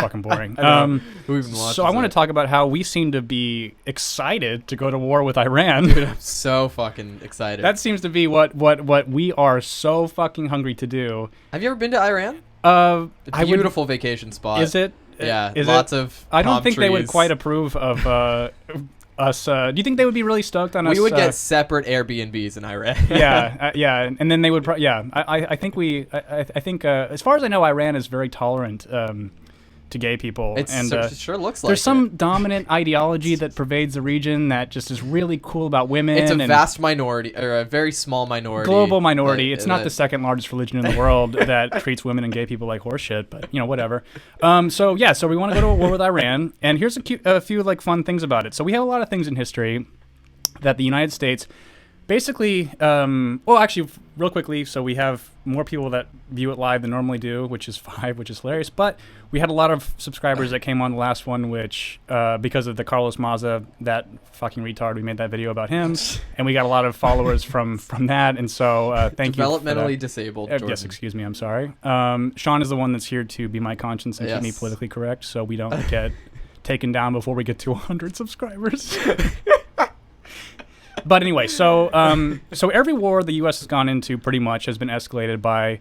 fucking boring. Who even watches so I want it? to talk about how we seem to be excited to go to war with Iran. Dude, I'm so fucking excited. That seems to be what we are so fucking hungry to do. Have you ever been to Iran? A Beautiful vacation spot. Is it? Yeah, Is lots it? of I don't palm think they would trees. quite approve of us. Do you think they would be really stoked on us? We would get separate Airbnbs in Iran. yeah, and then they would. I think I think as far as I know, Iran is very tolerant to gay people, It sure looks like there's some it. dominant ideology that pervades the region that just is really cool about women. It's a and vast minority, or a very small minority. global minority. It's not that- the second largest religion in the world that treats women and gay people like horseshit, but whatever. So we want to go to a war with Iran, and here's a few like fun things about it. So we have a lot of things in history that the United States basically, actually, real quickly, so we have more people that view it live than normally do, which is 5, which is hilarious. But we had a lot of subscribers that came on the last one, which, because of the Carlos Maza, that fucking retard, we made that video about him. And we got a lot of followers from that. And so thank you. Developmentally disabled, Jordan. Yes, excuse me, I'm sorry. Sean is the one that's here to be my conscience and keep me politically correct, so we don't get taken down before we get to 100 subscribers. But anyway, so every war the U.S. has gone into pretty much has been escalated by, you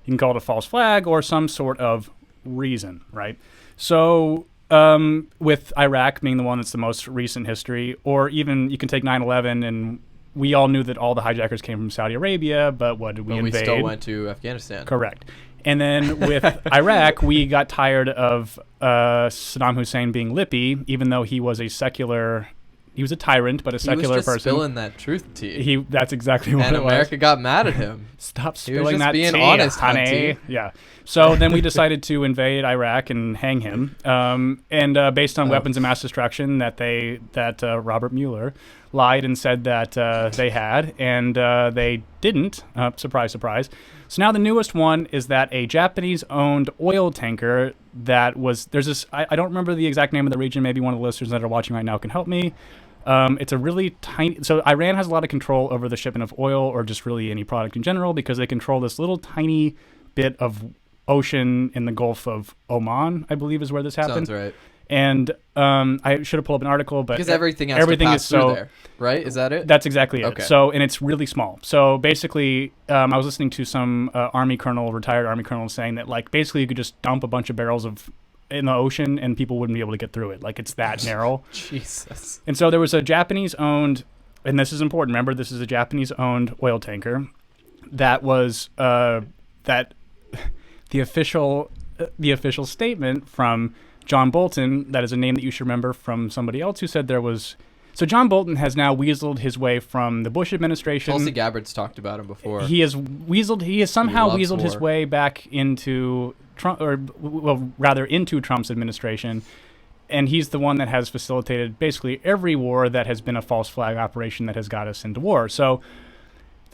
can call it a false flag or some sort of reason, right? So with Iraq being the one that's the most recent history, or even you can take 9/11, and we all knew that all the hijackers came from Saudi Arabia, but what did we invade? We still went to Afghanistan. Correct. And then with Iraq, we got tired of Saddam Hussein being lippy, even though he was a secular... He was a tyrant, but a secular person. He was just person. spilling that truth tea. That's exactly what and it was. America got mad at him. Stop He was spilling just that being tea, honest, honey. hunty. Yeah. So then we decided to invade Iraq and hang him. And based on weapons of mass destruction that Robert Mueller lied and said that they had, and they didn't. Surprise, surprise. So now the newest one is that a Japanese-owned oil tanker that was... There's this... I don't remember the exact name of the region. Maybe one of the listeners that are watching right now can help me. It's a really tiny... So Iran has a lot of control over the shipment of oil, or just really any product in general, because they control this little tiny bit of ocean in the Gulf of Oman, I believe is where this happened. Sounds right. And I should have pulled up an article, but Because everything has to pass through there, right? Is that it? That's exactly it. Okay. So, and it's really small. So basically, I was listening to some retired Army colonel saying that, like, basically you could just dump a bunch of barrels in the ocean and people wouldn't be able to get through it. Like, it's that narrow. Jesus. And so there was a Japanese-owned, and this is important, remember, this is a Japanese-owned oil tanker that was, that the official statement from John Bolton, that is a name that you should remember from somebody else who said there was... So John Bolton has now weaseled his way from the Bush administration. Tulsi Gabbard's talked about him before. He has somehow weaseled his war. way back into Trump, or well, rather into Trump's administration. And he's the one that has facilitated basically every war that has been a false flag operation that has got us into war. So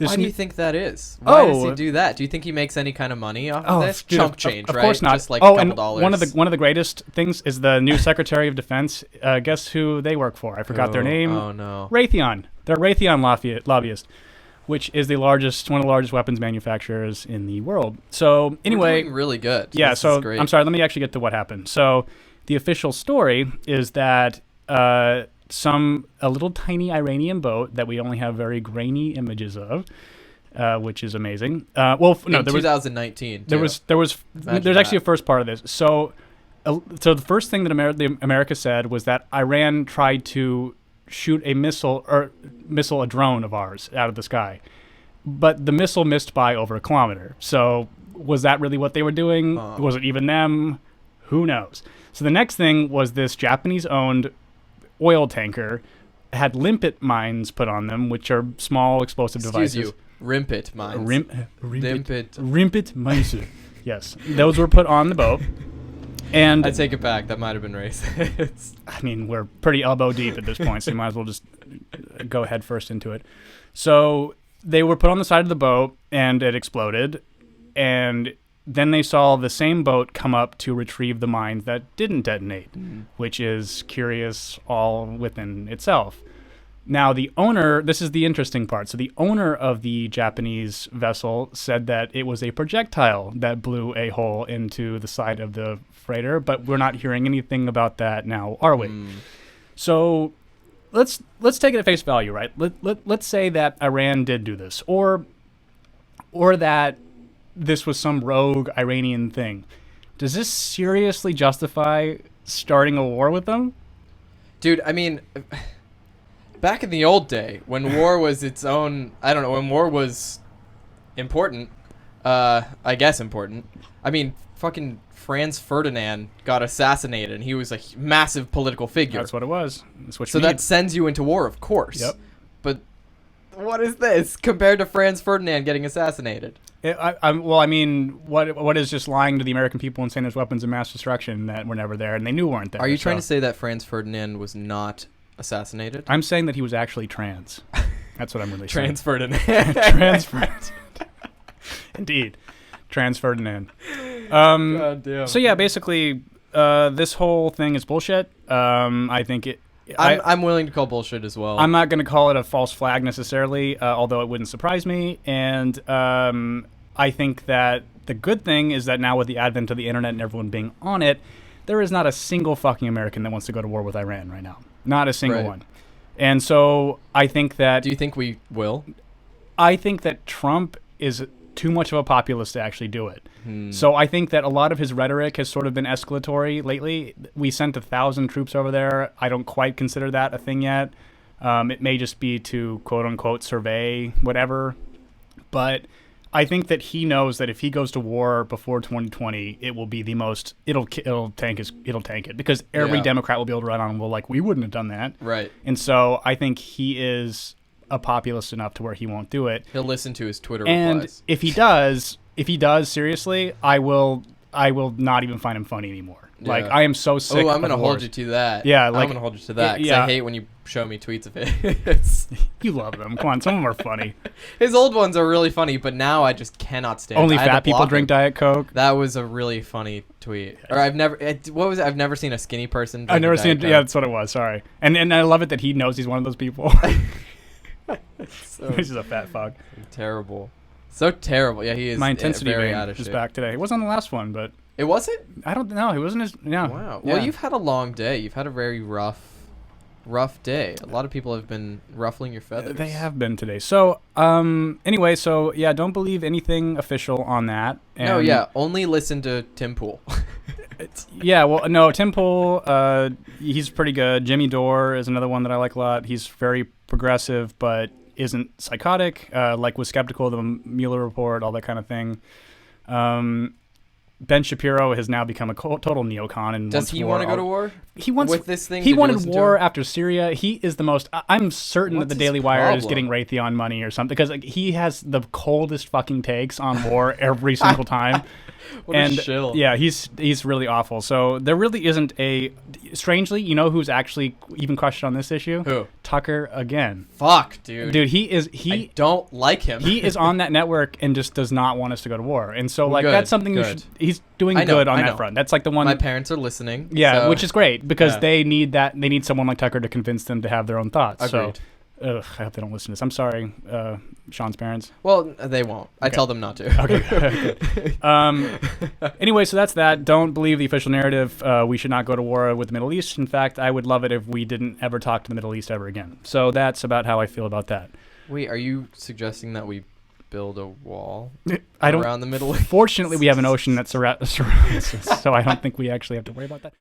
why do you think that is? Why does he do that? Do you think he makes any kind of money off of this? Dude, Chump change, of right? course not. Just like a couple and dollars. one of the greatest things is the new Secretary of Defense. Guess who they work for? I forgot their name. Oh no. Raytheon. They're Raytheon lobbyist, which is one of the largest weapons manufacturers in the world. So anyway, we're doing really good. Yeah. This So is great. I'm sorry. Let me actually get to what happened. So the official story is that a little tiny Iranian boat that we only have very grainy images of. Which is amazing. In there 2019. was there's actually a first part of this. So the first thing that America said was that Iran tried to shoot a drone of ours out of the sky, but the missile missed by over a kilometer. So was that really what they were doing? Was it even them? Who knows? So the next thing was this Japanese-owned oil tanker had limpet mines put on them, which are small explosive devices. Excuse you. Rimpet mines. Rimpet mines. Yes, those were put on the boat. And I take it back. That might have been racist. I mean, we're pretty elbow deep at this point, so you might as well just go head first into it. So they were put on the side of the boat, and it exploded. And then they saw the same boat come up to retrieve the mines that didn't detonate, which is curious all within itself. Now, the owner, this is the interesting part. So the owner of the Japanese vessel said that it was a projectile that blew a hole into the side of the freighter, but we're not hearing anything about that now, are we? So let's take it at face value, right? Let's say that Iran did do this, or that this was some rogue Iranian thing. Does this seriously justify starting a war with them? Dude, I mean, back in the old day, when war was its own, I don't know, when war was important, I guess important. I mean, fucking Franz Ferdinand got assassinated, and he was a massive political figure. That's what it was. That's what so that sends you into war, of course. Yep. But what is this compared to Franz Ferdinand getting assassinated? Well, I mean, what is just lying to the American people and saying there's weapons of mass destruction that were never there and they knew weren't there? Are you trying to say that Franz Ferdinand was not assassinated? I'm saying that he was actually trans. That's what I'm really saying. Trans Ferdinand. Trans Ferdinand. Indeed. Trans Ferdinand. God damn. So yeah, basically, this whole thing is bullshit. I think it... I'm willing to call bullshit as well. I'm not going to call it a false flag necessarily, although it wouldn't surprise me. And I think that the good thing is that now with the advent of the internet and everyone being on it, there is not a single fucking American that wants to go to war with Iran right now. Not a single one. And so I think that... Do you think we will? I think that Trump is too much of a populist to actually do it. So I think that a lot of his rhetoric has sort of been escalatory lately. We sent 1,000 troops over there. I don't quite consider that a thing yet. It may just be to quote unquote survey whatever. But I think that he knows that if he goes to war before 2020, it will be the most. It'll tank it because every Democrat will be able to run on. Well, like we wouldn't have done that. Right. And so I think he is a populist enough to where he won't do it. He'll listen to his Twitter and replies. If he does, seriously, I will not even find him funny anymore. Yeah. Like I am so sick. Oh, I'm gonna hold you to that. Yeah, like I'm gonna hold you to that. Because I hate when you show me tweets of it. You love them. Come on, some of them are funny. His old ones are really funny, but now I just cannot stand. Only fat people drink Diet Coke. That was a really funny tweet. Or I've never seen a skinny person. I've never seen. Yeah, that's what it was. Sorry. And I love it that he knows he's one of those people. He's just a fat fuck. Terrible. So terrible. Yeah, he is. My intensity very vein out of is shape. back today. It wasn't on the last one, but it wasn't. I don't know. It wasn't as. Yeah. Wow. Yeah. Well, you've had a long day. You've had a very rough day. A lot of people have been ruffling your feathers. They have been today. So, anyway, so yeah, don't believe anything official on that. And no, yeah, only listen to Tim Pool. Yeah, well, no, Tim Pool, he's pretty good. Jimmy Dore is another one that I like a lot. He's very progressive, but isn't psychotic. Like was skeptical of the Mueller report, all that kind of thing. Ben Shapiro has now become a total neocon and does he want to go to war? He wants with this thing. He wanted war after Syria. He is the most. I'm certain that the Daily Wire is getting Raytheon money or something because like, he has the coldest fucking takes on war every single time. What a shill. Yeah, he's really awful. So there really isn't a. Strangely, you know who's actually even questioned on this issue? Who? Tucker again. Fuck, dude. Dude, I don't like him. He is on that network and just does not want us to go to war. And so, like, good, that's something he's doing good on that front. That's like the one. My parents are listening. Yeah, so. which is great because they need that. They need someone like Tucker to convince them to have their own thoughts. Agreed. So, I hope they don't listen to this. I'm sorry, Sean's parents. Well, they won't. Okay. I tell them not to. Okay. Anyway, so that's that. Don't believe the official narrative. We should not go to war with the Middle East. In fact, I would love it if we didn't ever talk to the Middle East ever again. So that's about how I feel about that. Wait, are you suggesting that we build a wall around the Middle East? Fortunately, we have an ocean that surrounds us, so I don't think we actually have to worry about that.